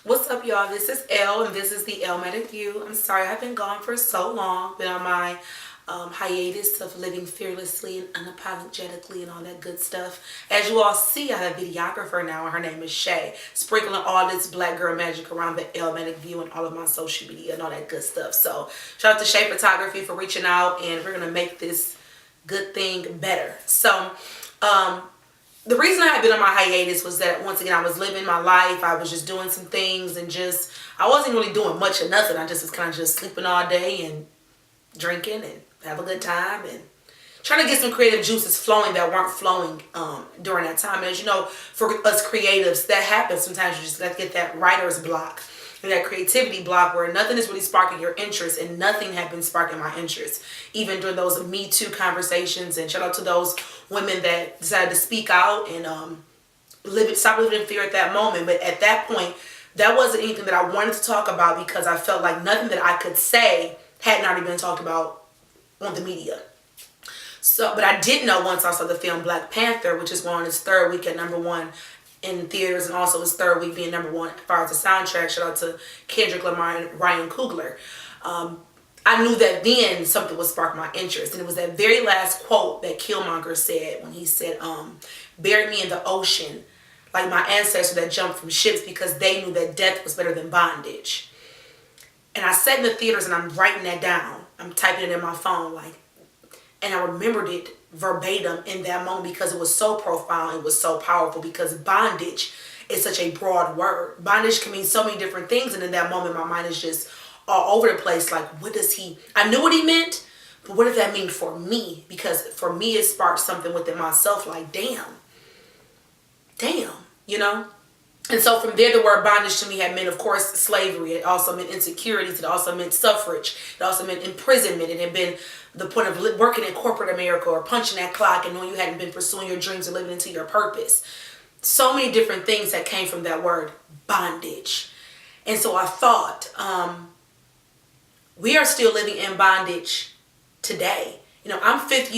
What's up, y'all? This is Elle, and this is the Elmatic View. I'm sorry I've been gone for so long. Been on my hiatus of living fearlessly and unapologetically and all that good stuff. As you all see, I have a videographer now, and her name is Shay, sprinkling all this black girl magic around the Elmatic View and all of my social media and all that good stuff. So shout out to Shay Photography for reaching out, and we're gonna make this good thing better. So the reason I had been on my hiatus was that, once again, I was living my life. I was just doing some things and I wasn't really doing much of nothing. I just was kind of just sleeping all day and drinking and have a good time and trying to get some creative juices flowing that weren't flowing during that time. And as you know, for us creatives, that happens. Sometimes you just got to get that writer's block and that creativity block where nothing is really sparking your interest, and nothing had been sparking my interest. Even during those Me Too conversations, and shout out to those women that decided to speak out and stop living in fear at that moment. But at that point, that wasn't anything that I wanted to talk about, because I felt like nothing that I could say hadn't already been talked about on the media. So, but I did know once I saw the film Black Panther, which is going on its third week at #1 in theaters, and also its third week being #1 as far as the soundtrack. Shout out to Kendrick Lamar and Ryan Coogler. I knew that then something would spark my interest, and it was that very last quote that Killmonger said when he said, "Bury me in the ocean like my ancestors that jumped from ships, because they knew that death was better than bondage." And I sat in the theaters and I'm writing that down. I'm typing it in my phone, and I remembered it verbatim in that moment, because it was so profound, it was so powerful, because bondage is such a broad word. Bondage can mean so many different things, and in that moment my mind is just all over the place. I knew what he meant, but what does that mean for me? Because for me it sparked something within myself, like damn, you know? And so from there, the word bondage to me had meant, of course, slavery. It also meant insecurities. It also meant suffrage. It also meant imprisonment. It had been the point of working in corporate America, or punching that clock and knowing you hadn't been pursuing your dreams and living into your purpose. So many different things that came from that word bondage. And so I thought, we are still living in bondage today. You know, I'm fifth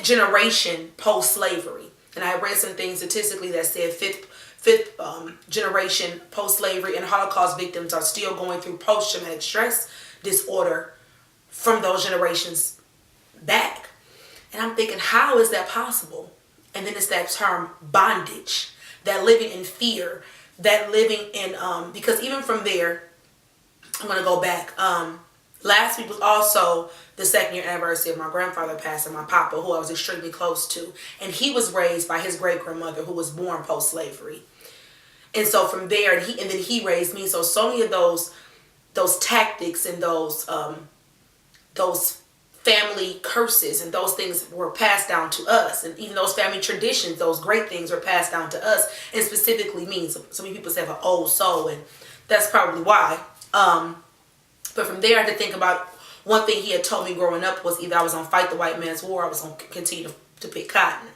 generation post-slavery. And I read some things statistically that said fifth generation post-slavery and Holocaust victims are still going through post-traumatic stress disorder from those generations back. And I'm thinking, how is that possible? And then it's that term bondage, that living in fear, that living in, because even from there, I'm going to go back. Last week was also the 2nd year anniversary of my grandfather passing, my papa, who I was extremely close to. And he was raised by his great-grandmother, who was born post-slavery. And so from there, and then he raised me. So many of those tactics and those family curses and those things were passed down to us. And even those family traditions, those great things were passed down to us. And specifically me. So many people say I have an old soul, and that's probably why. But from there, I had to think about one thing he had told me growing up was either I was going to fight the white man's war, or I was going to continue to pick cotton.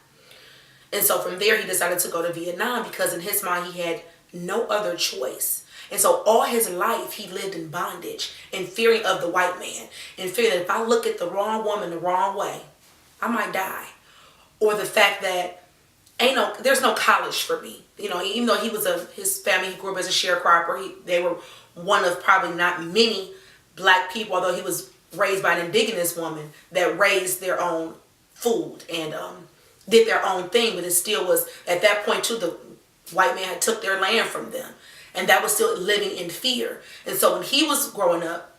And so from there, he decided to go to Vietnam, because in his mind, he had no other choice. And so all his life, he lived in bondage, in fearing of the white man, in fear that if I look at the wrong woman the wrong way, I might die. Or the fact that there's no college for me. You know, even though his family, he grew up as a sharecropper, they were one of probably not many black people, although he was raised by an indigenous woman that raised their own food and did their own thing. But it still was, at that point too, the white man had took their land from them, and that was still living in fear. And so when he was growing up,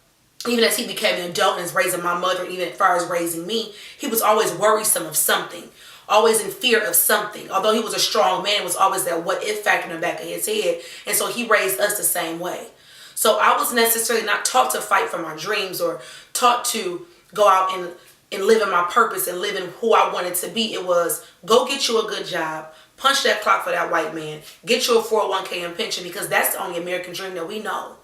even as he became an adult and is raising my mother, even as far as raising me, he was always worrisome of something, always in fear of something. Although he was a strong man, it was always that what if factor in the back of his head. And so he raised us the same way. So I was necessarily not taught to fight for my dreams, or taught to go out and live in my purpose and live in who I wanted to be. It was, go get you a good job, punch that clock for that white man, get you a 401k and pension, because that's the only American dream that we know.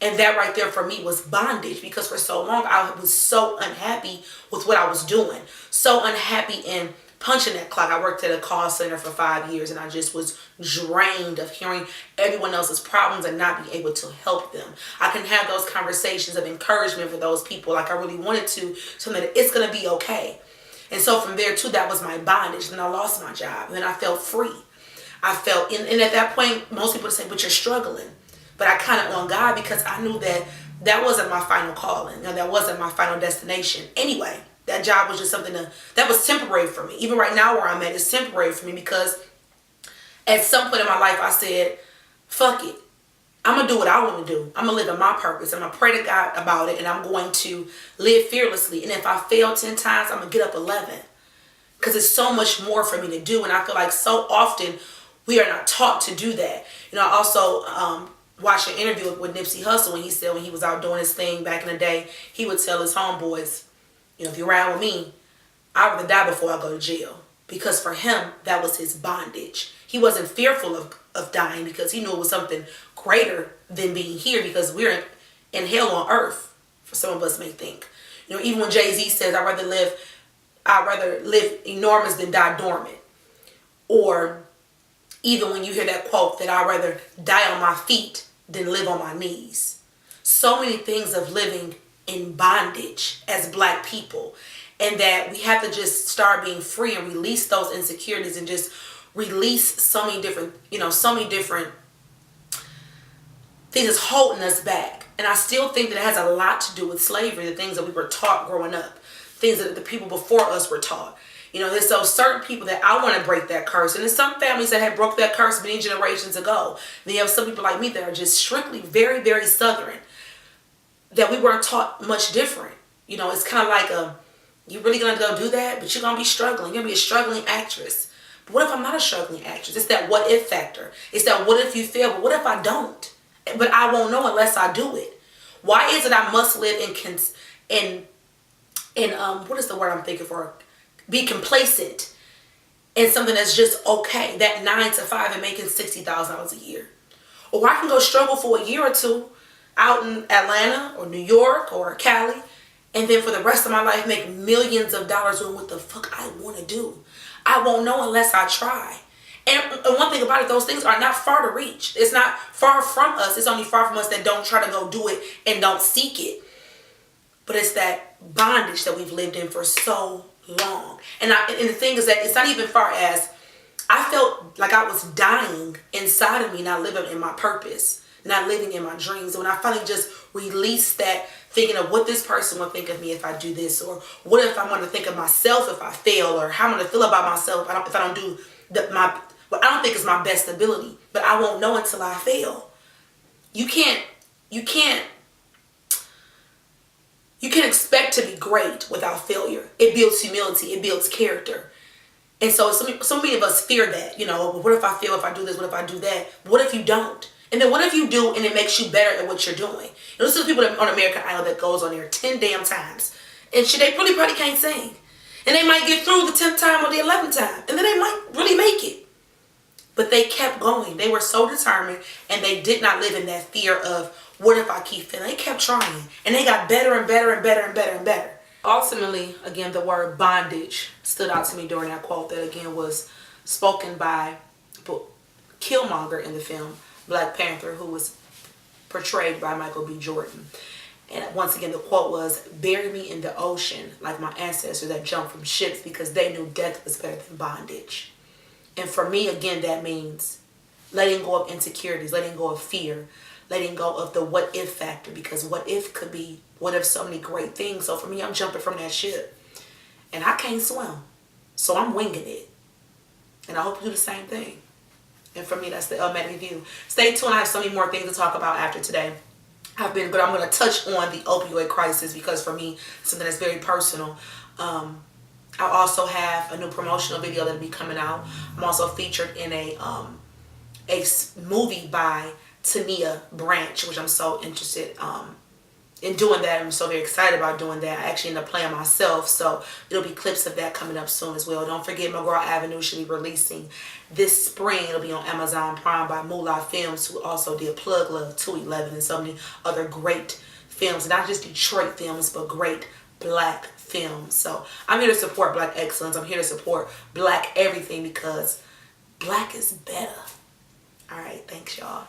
And that right there for me was bondage, because for so long I was so unhappy with what I was doing, so unhappy in punching that clock. I worked at a call center for 5 years, and I just was drained of hearing everyone else's problems and not being able to help them. I can have those conversations of encouragement for those people like I really wanted to, so that it's going to be okay. And so from there too, that was my bondage. Then I lost my job, and then I felt free. I felt, and at that point, most people would say, but you're struggling. But I counted on God because I knew that that wasn't my final calling. You know, that wasn't my final destination. Anyway, that job was just something that was temporary for me. Even right now where I'm at is temporary for me because at some point in my life I said, fuck it. I'm going to do what I want to do. I'm going to live in my purpose. I'm going to pray to God about it, and I'm going to live fearlessly. And if I fail 10 times, I'm going to get up 11. Because it's so much more for me to do. And I feel like so often we are not taught to do that. You know, I also watched an interview with Nipsey Hussle, and he said when he was out doing his thing back in the day, he would tell his homeboys, you know, if you're around with me, I'd rather die before I go to jail. Because for him, that was his bondage. He wasn't fearful of dying because he knew it was something greater than being here, because we're in hell on earth, for some of us may think. You know, even when Jay-Z says, I'd rather live enormous than die dormant. Or even when you hear that quote that I'd rather die on my feet than live on my knees. So many things of living in bondage as Black people. And that we have to just start being free and release those insecurities and just release so many different things that's holding us back. And I still think that it has a lot to do with slavery, the things that we were taught growing up, things that the people before us were taught. You know, there's those certain people that I want to break that curse. And there's some families that have broke that curse many generations ago. Then you have some people like me that are just strictly very, very Southern, that we weren't taught much different. You know, it's kind of like you're really going to go do that, but you're going to be struggling. You're going to be a struggling actress. But what if I'm not a struggling actress? It's that what if factor. It's that what if you fail, but what if I don't? But I won't know unless I do it. Why is it I must live in what is the word I'm thinking for? Be complacent in something that's just okay. That 9 to 5 and making $60,000 a year. Or I can go struggle for a year or two out in Atlanta or New York or Cali, and then for the rest of my life make millions of dollars doing what the fuck I want to do. I won't know unless I try. And one thing about it, those things are not far to reach. It's not far from us. It's only far from us that don't try to go do it and don't seek it. But it's that bondage that we've lived in for so long. And the thing is that it's not even far as I felt like I was dying inside of me, not living in my purpose, not living in my dreams. And when I finally just released that, thinking of what this person will think of me if I do this, or what if I want to think of myself if I fail, or how I'm going to feel about myself if I don't do what I don't think is my best ability, but I won't know until I fail. You can't expect to be great without failure. It builds humility. It builds character. And so many of us fear that, you know, what if I fail, if I do this, what if I do that? What if you don't? And then what if you do and it makes you better at what you're doing? You know, this is people on American Idol that goes on there 10 damn times. And they probably can't sing. And they might get through the 10th time or the 11th time. And then they might really make it. But they kept going. They were so determined, and they did not live in that fear of, what if I keep failing? They kept trying. And they got better and better and better and better and better. Ultimately, again, the word bondage stood out to me during that quote that, again, was spoken by Killmonger in the film Black Panther, who was portrayed by Michael B. Jordan. And once again, the quote was, bury me in the ocean like my ancestors that jumped from ships because they knew death was better than bondage. And for me, again, that means letting go of insecurities, letting go of fear, letting go of the what if factor, because what if could be, what if so many great things. So for me, I'm jumping from that ship and I can't swim. So I'm winging it. And I hope you do the same thing. And for me, that's the Elmatic View. Stay tuned. I have so many more things to talk about after today. I'm going to touch on the opioid crisis because for me, something that's very personal. I also have a new promotional video that'll be coming out. I'm also featured in a movie by Tania Branch, which I'm so interested in doing that. I'm so very excited about doing that. I actually end up playing myself, so it'll be clips of that coming up soon as well. Don't forget, McGraw Avenue should be releasing this spring. It'll be on Amazon Prime by Moolah Films, who also did Plug Love 211 and so many other great films, not just Detroit films, but great Black films. So I'm here to support Black excellence. I'm here to support Black everything because Black is better. All right, thanks y'all.